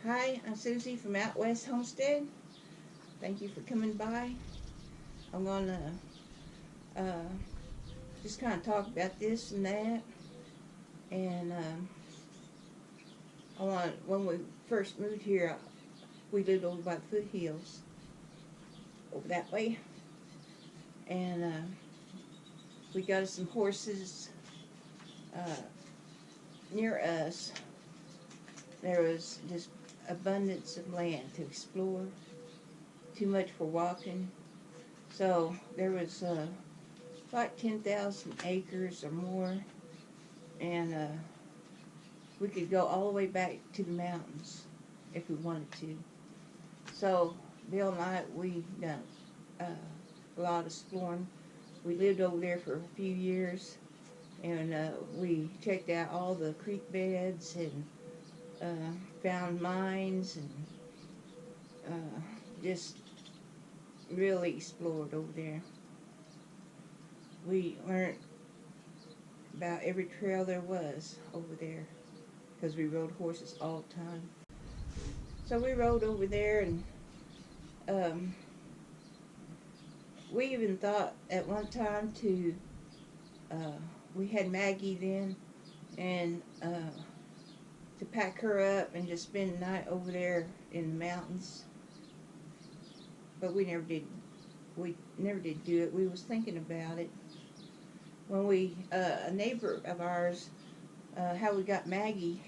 Hi, I'm Susie from Out West Homestead. Thank you for coming by. I'm going to just kind of talk about this and that. And when we first moved here, we lived over by the foothills, over that way. And we got us some horses near us. There was just abundance of land to explore, too much for walking. So there was like 10,000 acres or more, and we could go all the way back to the mountains if we wanted to. So Bill and I, we done a lot of exploring. We lived over there for a few years, and we checked out all the creek beds and found mines and just really explored over there. We learned about every trail there was over there because we rode horses all the time. So we rode over there, and we even thought at one time we had Maggie then, and to pack her up and just spend the night over there in the mountains. But we never did. We never did do it. We was thinking about it when a neighbor of ours, how we got Maggie.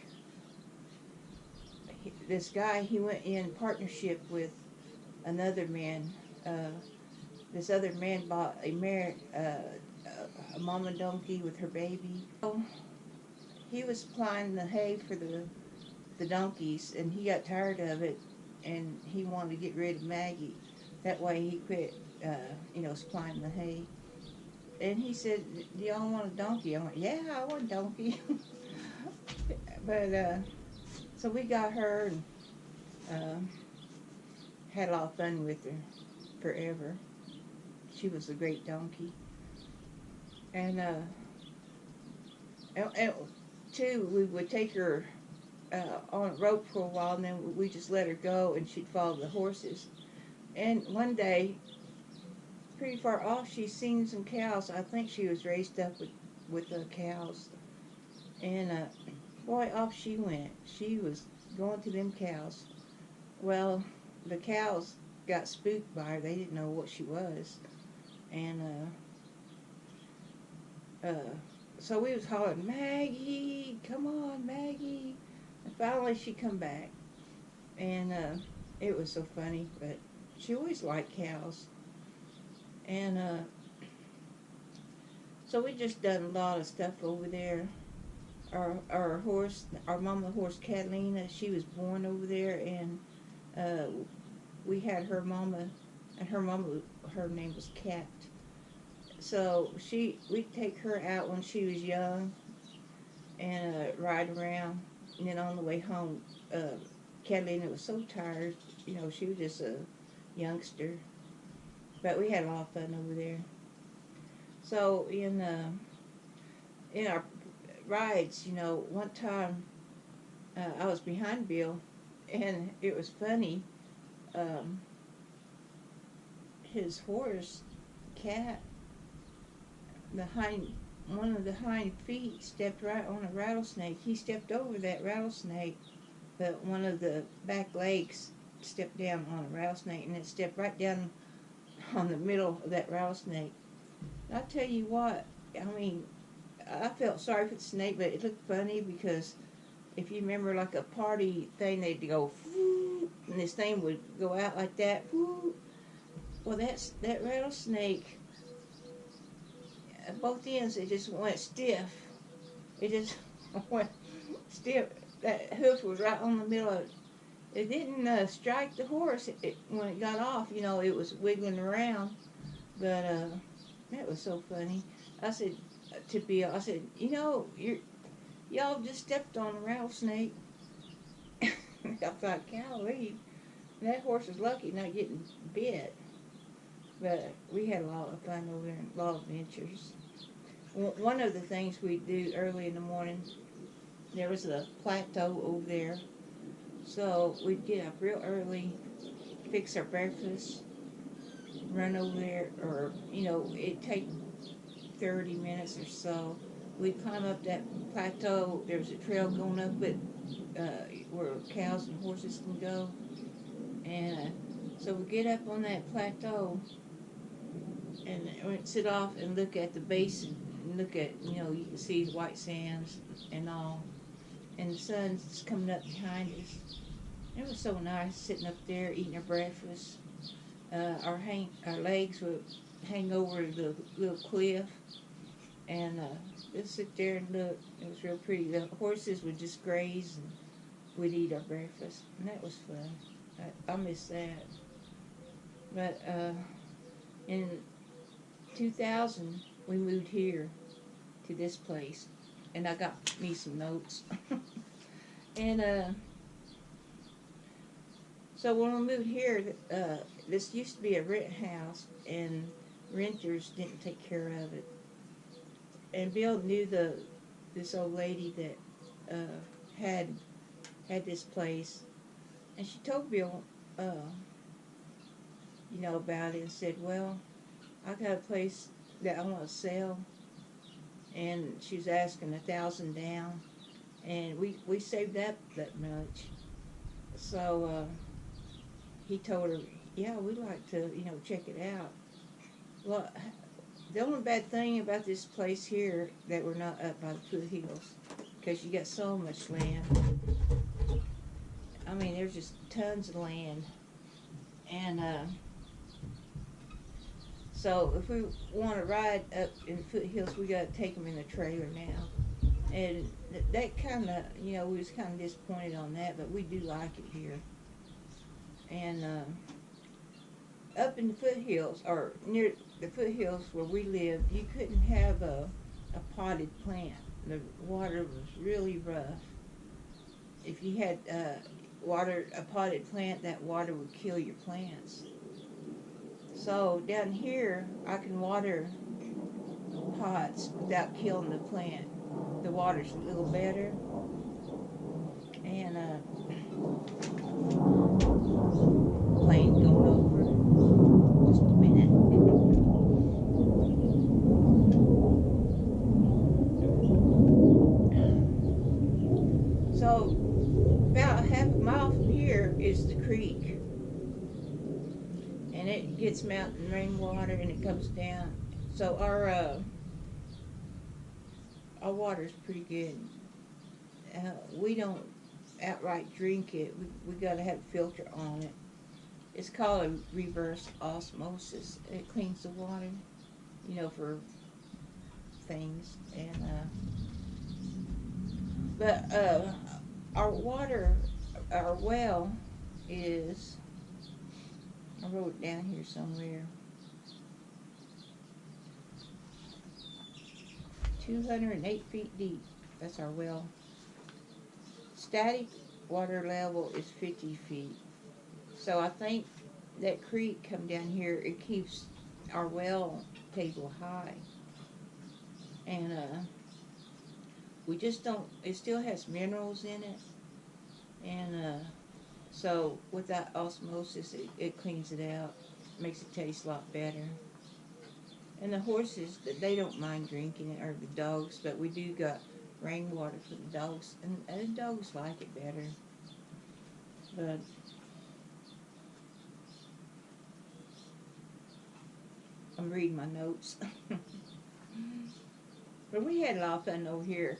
This guy, he went in partnership with another man. This other man bought a mama donkey with her baby. So he was supplying the hay for the donkeys, and he got tired of it, and he wanted to get rid of Maggie. That way he quit, supplying the hay. And he said, "Do y'all want a donkey?" I went, "Yeah, I want a donkey." But so we got her and had a lot of fun with her forever. She was a great donkey. And too, we would take her on a rope for a while, and then we just let her go, and she'd follow the horses. And one day, pretty far off, she seen some cows. I think she was raised up with the cows. And boy, off she went. She was going to them cows. Well, the cows got spooked by her. They didn't know what she was. And so we was hollering, "Maggie, come on, Maggie." And finally she come back. And it was so funny, but she always liked cows. And so we just done a lot of stuff over there. Our horse, our mama horse Catalina, she was born over there, and we had her mama, and her name was Cat. So we'd take her out when she was young and ride around. And then on the way home, Catalina was so tired. She was just a youngster. But we had a lot of fun over there. So in our rides, one time I was behind Bill, and it was funny. His horse, Cat, one of the hind feet stepped right on a rattlesnake. He stepped over that rattlesnake, but one of the back legs stepped down on a rattlesnake, and it stepped right down on the middle of that rattlesnake. And I tell you what, I felt sorry for the snake, but it looked funny because if you remember, like a party thing, they'd go, whoo, and this thing would go out like that, whoo. Well, that rattlesnake, at both ends, it just went stiff. It just went stiff. That hoof was right on the middle of it. It didn't strike the horse when it got off. It was wiggling around. But that was so funny. I said to Bill, I said, y'all just stepped on a rattlesnake. I thought, golly, that horse is lucky not getting bit. But we had a lot of fun over there, a lot of adventures. One of the things we do early in the morning, there was a plateau over there. So we'd get up real early, fix our breakfast, run over there, or, it'd take 30 minutes or so. We'd climb up that plateau. There was a trail going up it where cows and horses can go. And so we get up on that plateau and we'd sit off and look at the basin and look at, you can see the white sands and all. And the sun's coming up behind us. It was so nice sitting up there eating our breakfast. Our legs would hang over the little cliff and just sit there and look. It was real pretty. The horses would just graze and we'd eat our breakfast, and that was fun. I miss that. But in 2000, we moved here to this place, and I got me some notes. And so when we moved here, this used to be a rent house, and renters didn't take care of it. And Bill knew this old lady that had this place, and she told Bill, about it, and said, "Well, I got a place that I want to sell," and she was asking $1,000 down, and we saved up that much. So he told her, "Yeah, we'd like to, check it out." Well, the only bad thing about this place here that we're not up by the foothills, because you got so much land. I mean, there's just tons of land, and so if we want to ride up in the foothills, we got to take them in the trailer now, and that kind of, we was kind of disappointed on that, but we do like it here. And up in the foothills, or near the foothills where we lived, you couldn't have a potted plant. The water was really rough. If you had a potted plant, that water would kill your plants. So down here, I can water pots without killing the plant. The water's a little better. And plane going over. Just a minute. So about half a mile from here is the creek. And it gets mountain rainwater and it comes down. So our water's pretty good. We don't outright drink it. We gotta have a filter on it. It's called a reverse osmosis. It cleans the water, for things. And but our water, our well is, I wrote it down here somewhere, 208 feet deep. That's our well. Static water level is 50 feet. So I think that creek come down here, it keeps our well table high. And we just don't, it still has minerals in it. And so with that osmosis, it cleans it out, makes it taste a lot better. And the horses, they don't mind drinking it, or the dogs, but we do got rainwater for the dogs, and the dogs like it better. But I'm reading my notes. But we had a lot of fun over here.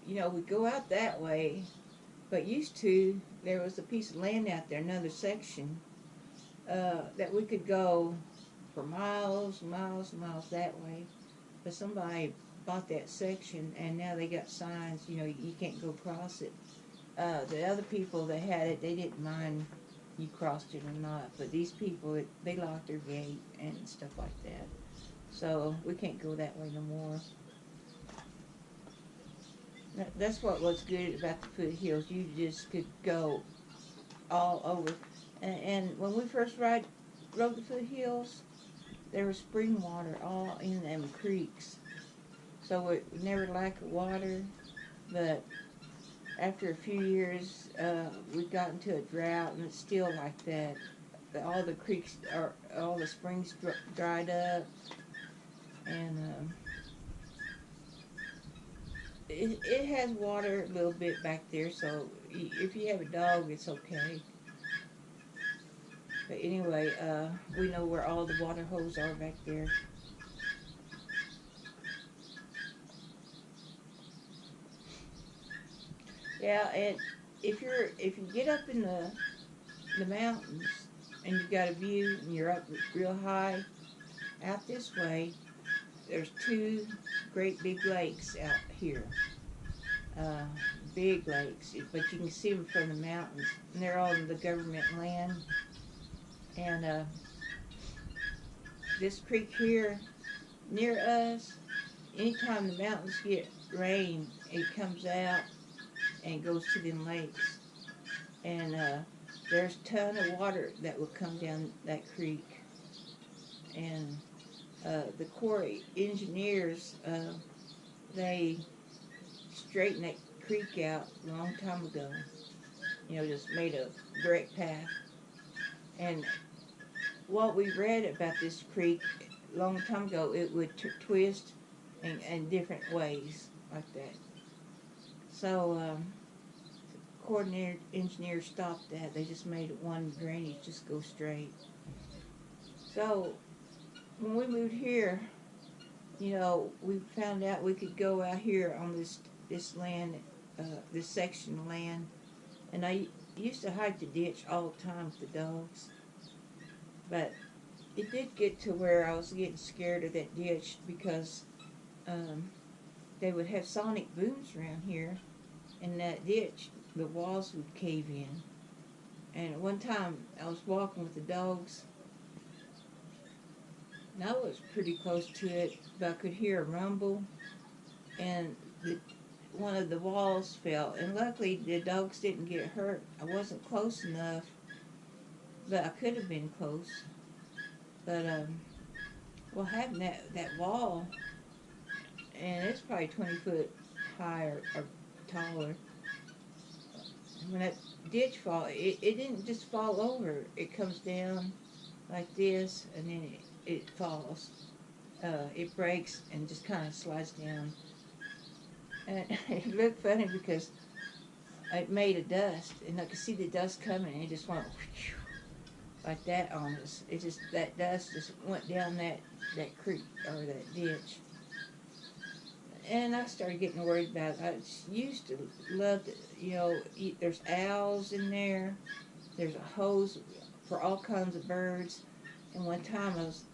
We go out that way, but used to, there was a piece of land out there, another section, that we could go for miles and miles and miles that way. But somebody bought that section, and now they got signs, you can't go across it. The other people that had it, they didn't mind you crossed it or not, but these people, they locked their gate and stuff like that. So we can't go that way no more. That's what was good about the foothills. You just could go all over. And when we first rode the foothills, there was spring water all in them creeks. So it never lacked of water. But after a few years, we got into a drought, and it's still like that. All the creeks are, all the springs dried up, and it has water a little bit back there. So if you have a dog, it's okay. But anyway, we know where all the water holes are back there. Yeah, and if you get up in the mountains and you got a view and you're up real high, out this way, there's two great big lakes out here. Uh, Big lakes, but you can see them from the mountains, and they're all in the government land. And this creek here near us, anytime the mountains get rain, it comes out and goes to them lakes. And there's a ton of water that will come down that creek. And the Corps engineers, they straightened that creek out a long time ago. You know, just made a direct path. And what we read about this creek a long time ago, it would twist in different ways like that. So coordinator engineers stopped that. They just made one drainage just go straight. So when we moved here, you know, we found out we could go out here on this land, this section of land, and I used to hike the ditch all the time with the dogs. But it did get to where I was getting scared of that ditch because they would have sonic booms around here, and that ditch, the walls would cave in. And one time I was walking with the dogs, and I was pretty close to it, but I could hear a rumble, and one of the walls fell. And luckily the dogs didn't get hurt. I wasn't close enough, but I could have been close. But well, having that wall, and it's probably 20 foot high or taller. When that ditch fall, it didn't just fall over. It comes down like this, and then it falls. It breaks and just kind of slides down. And it looked funny because it made a dust, and I could see the dust coming, and it just went like that on us. It just, that dust just went down that creek or that ditch. And I started getting worried about it. I used to love to, you know, there's owls in there. There's a hose for all kinds of birds. And one time I was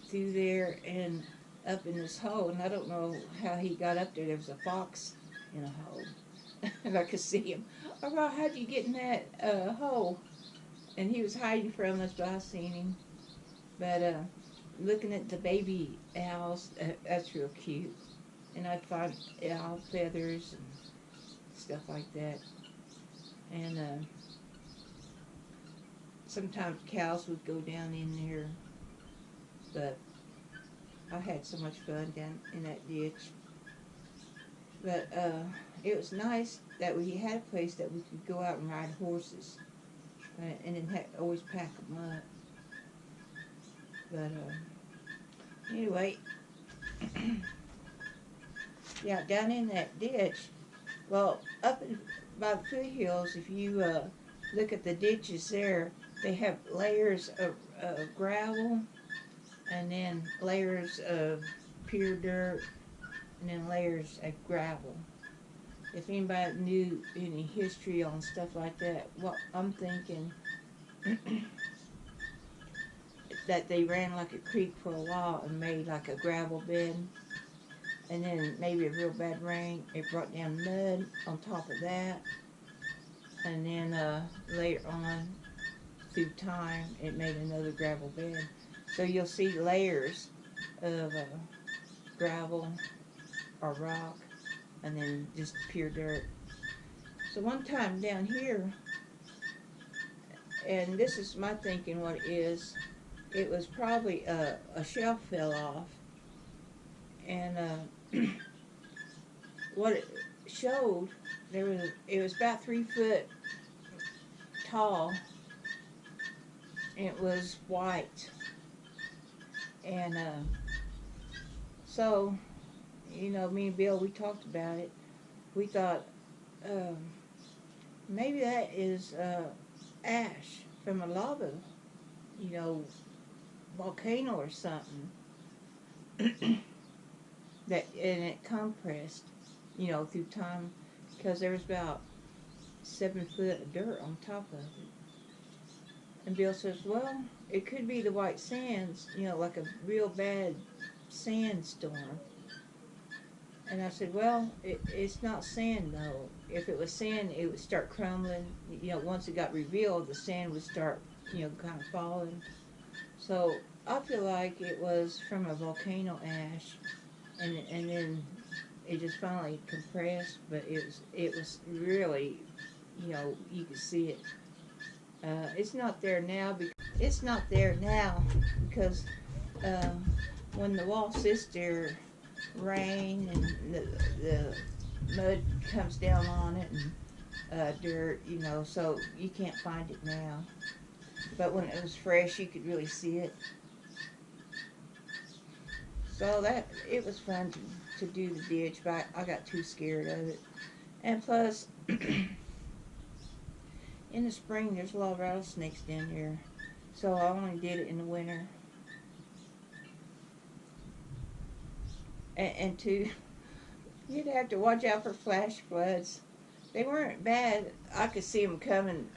through there and up in this hole, and I don't know how he got up there. There was a fox in a hole. And I could see him. Oh, Rob, how'd you get in that hole? And he was hiding from us, but I seen him. But looking at the baby owls, that's real cute. And I'd find owl feathers and stuff like that. And sometimes cows would go down in there. But I had so much fun down in that ditch. But it was nice that we had a place that we could go out and ride horses. And then always pack them up. But anyway, yeah, down in that ditch, well, by the foothills, if you look at the ditches there, they have layers of gravel, and then layers of pure dirt, and then layers of gravel. If anybody knew any history on stuff like that, well, I'm thinking that they ran like a creek for a while and made like a gravel bed, and then maybe a real bad rain, it brought down mud on top of that, and then later on, through time, it made another gravel bed. So you'll see layers of gravel or rock, and then just pure dirt. So one time down here, and this is my thinking what it is, it was probably a shelf fell off, and what it showed it was about 3 foot tall. And it was white. And so, me and Bill, we talked about it. We thought um, maybe that is ash from a lava, you know, volcano or something. And it compressed, through time, because there was about 7 foot of dirt on top of it. And Bill says, well, it could be the white sands, like a real bad sandstorm. And I said, well, it's not sand, though. If it was sand, it would start crumbling. Once it got revealed, the sand would start, kind of falling. So I feel like it was from a volcano ash. And then it just finally compressed. But it was really, you could see it. It's not there now. Because when the wall sits there, rain and the mud comes down on it and dirt, so you can't find it now. But when it was fresh, you could really see it. So it was fun to do the ditch, but I got too scared of it. And plus, in the spring, there's a lot of rattlesnakes down here. So I only did it in the winter. And two, you'd have to watch out for flash floods. They weren't bad. I could see them coming.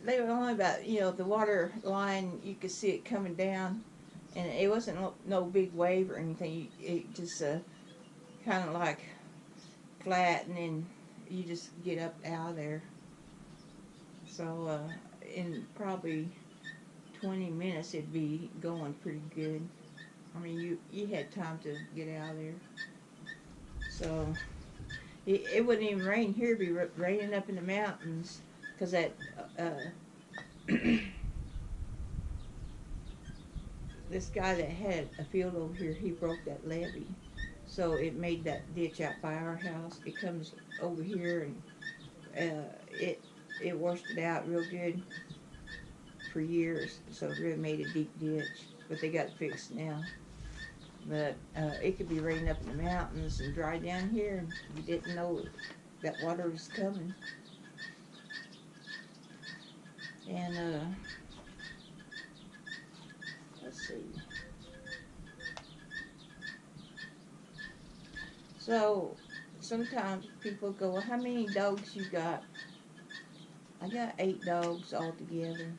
They were only about, the water line, you could see it coming down. And it wasn't no big wave or anything. It just kind of like flat, and then you just get up out of there. So in probably 20 minutes, it'd be going pretty good. I mean, you had time to get out of there. So it wouldn't even rain here. It'd be raining up in the mountains, because that this guy that had a field over here, he broke that levee. So it made that ditch out by our house. It comes over here, and it washed it out real good for years. So it really made a deep ditch. But they got it fixed now. But it could be raining up in the mountains and dry down here, and you didn't know that water was coming. And let's see. So sometimes people go, well, how many dogs you got? I got 8 dogs altogether.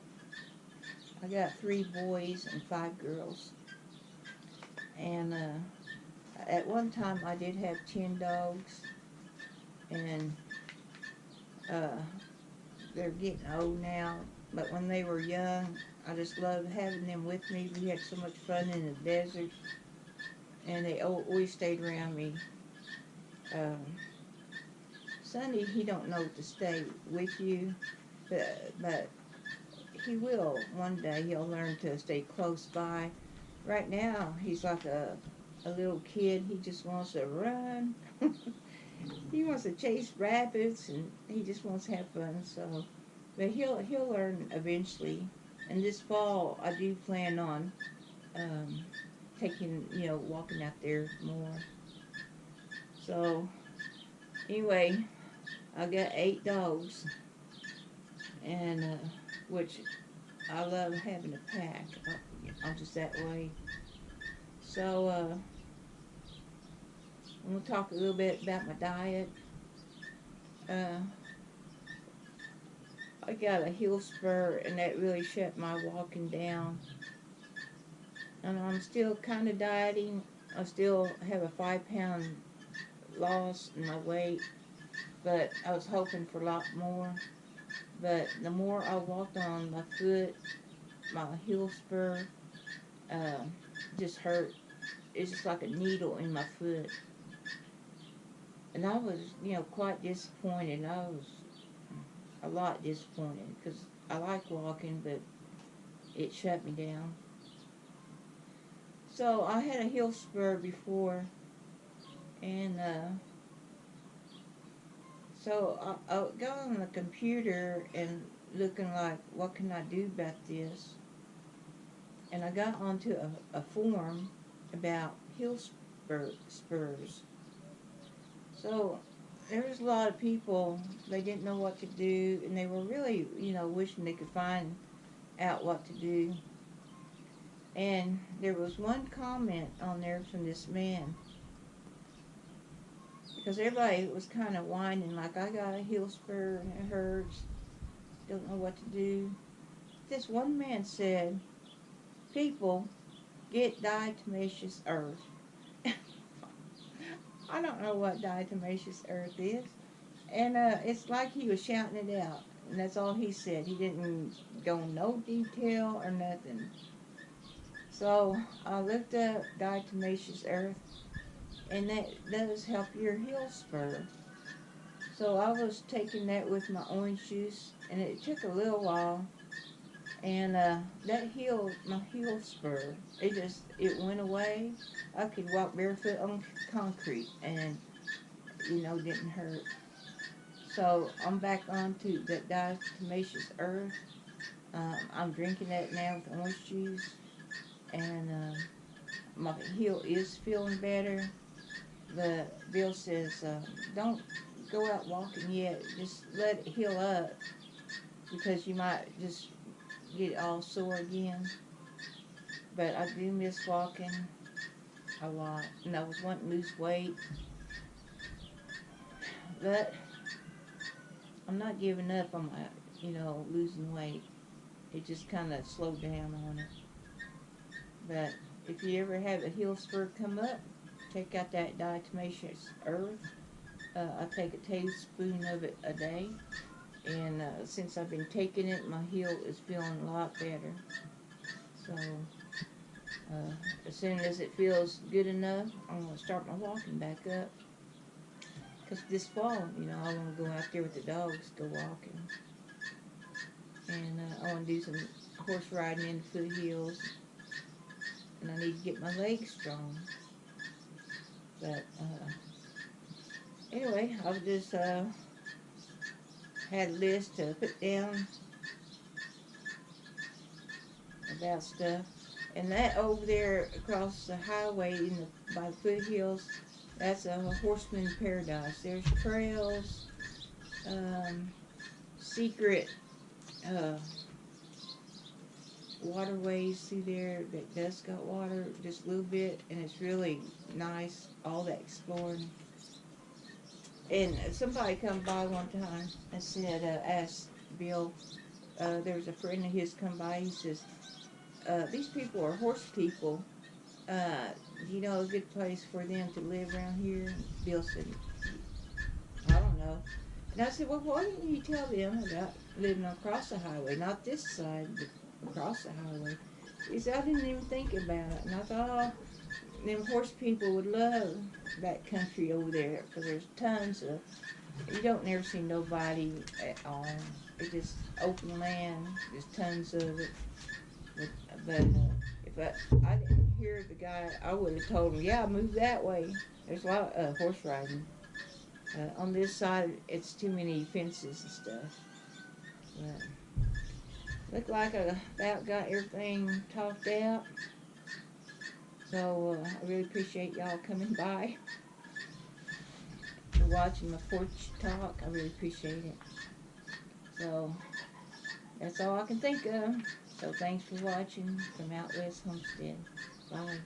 I got 3 boys and 5 girls. And at one time I did have 10 dogs, and they're getting old now. But when they were young, I just loved having them with me. We had so much fun in the desert, and they always stayed around me. Sonny, he don't know to stay with you, but he will one day. He'll learn to stay close by. Right now, he's like a little kid. He just wants to run. He wants to chase rabbits, and he just wants to have fun. So, but he'll learn eventually. And this fall, I do plan on taking, walking out there more. So, anyway, I got 8 dogs, and which I love having a pack. I'm just that way. So, I'm going to talk a little bit about my diet. I got a heel spur, and that really shut my walking down. And I'm still kind of dieting. I still have a 5-pound loss in my weight, but I was hoping for a lot more. But the more I walked on my foot, my heel spur just hurt. It's just like a needle in my foot. And I was, quite disappointed. I was a lot disappointed, because I like walking, but it shut me down. So I had a heel spur before, and So I got on the computer and looking like, what can I do about this? And I got onto a forum about spurs. So there was a lot of people, they didn't know what to do, and they were really, wishing they could find out what to do. And there was one comment on there from this man, because everybody was kind of whining, like, I got a heel spur and it hurts, don't know what to do. This one man said, people, get diatomaceous earth. I don't know what diatomaceous earth is. And it's like he was shouting it out. And that's all he said. He didn't go in no detail or nothing. So I looked up diatomaceous earth, and that does help your heel spur. So I was taking that with my orange juice, and it took a little while. And that healed my heel spur. It went away. I could walk barefoot on concrete, and didn't hurt. So I'm back onto the diatomaceous earth. I'm drinking that now with orange juice, and my heel is feeling better. But Bill says, don't go out walking yet. Just let it heal up, because you might just get all sore again. But I do miss walking a lot, and I was wanting to lose weight. But I'm not giving up on my, losing weight. It just kind of slowed down on it. But if you ever have a heel spur come up, take out that diatomaceous earth. I take a tablespoon of it a day. And since I've been taking it, my heel is feeling a lot better. So as soon as it feels good enough, I'm going to start my walking back up. Because this fall, I want to go out there with the dogs, go walking. And I want to do some horse riding in the foothills. And I need to get my legs strong. But anyway, I've just had a list to put down about stuff. And that over there across the highway by the foothills, that's a horseman paradise. There's trails, secret waterways through there that does got water just a little bit, and it's really nice, all that exploring. And somebody come by one time and said, asked Bill, there was a friend of his come by, he says, these people are horse people. Do you know a good place for them to live around here? And Bill said, I don't know. And I said, well, why didn't you tell them about living across the highway? Not this side, but across the highway. He said, I didn't even think about it. And I thought, oh, them horse people would love that country over there, because there's tons of, you don't never see nobody at all. It's just open land, there's tons of it. But if I didn't hear the guy, I would have told him, yeah, move that way. There's a lot of horse riding. On this side, it's too many fences and stuff. But looked like I about got everything talked out. So I really appreciate y'all coming by and watching my porch talk. I really appreciate it. So that's all I can think of. So thanks for watching from Out West Homestead. Bye.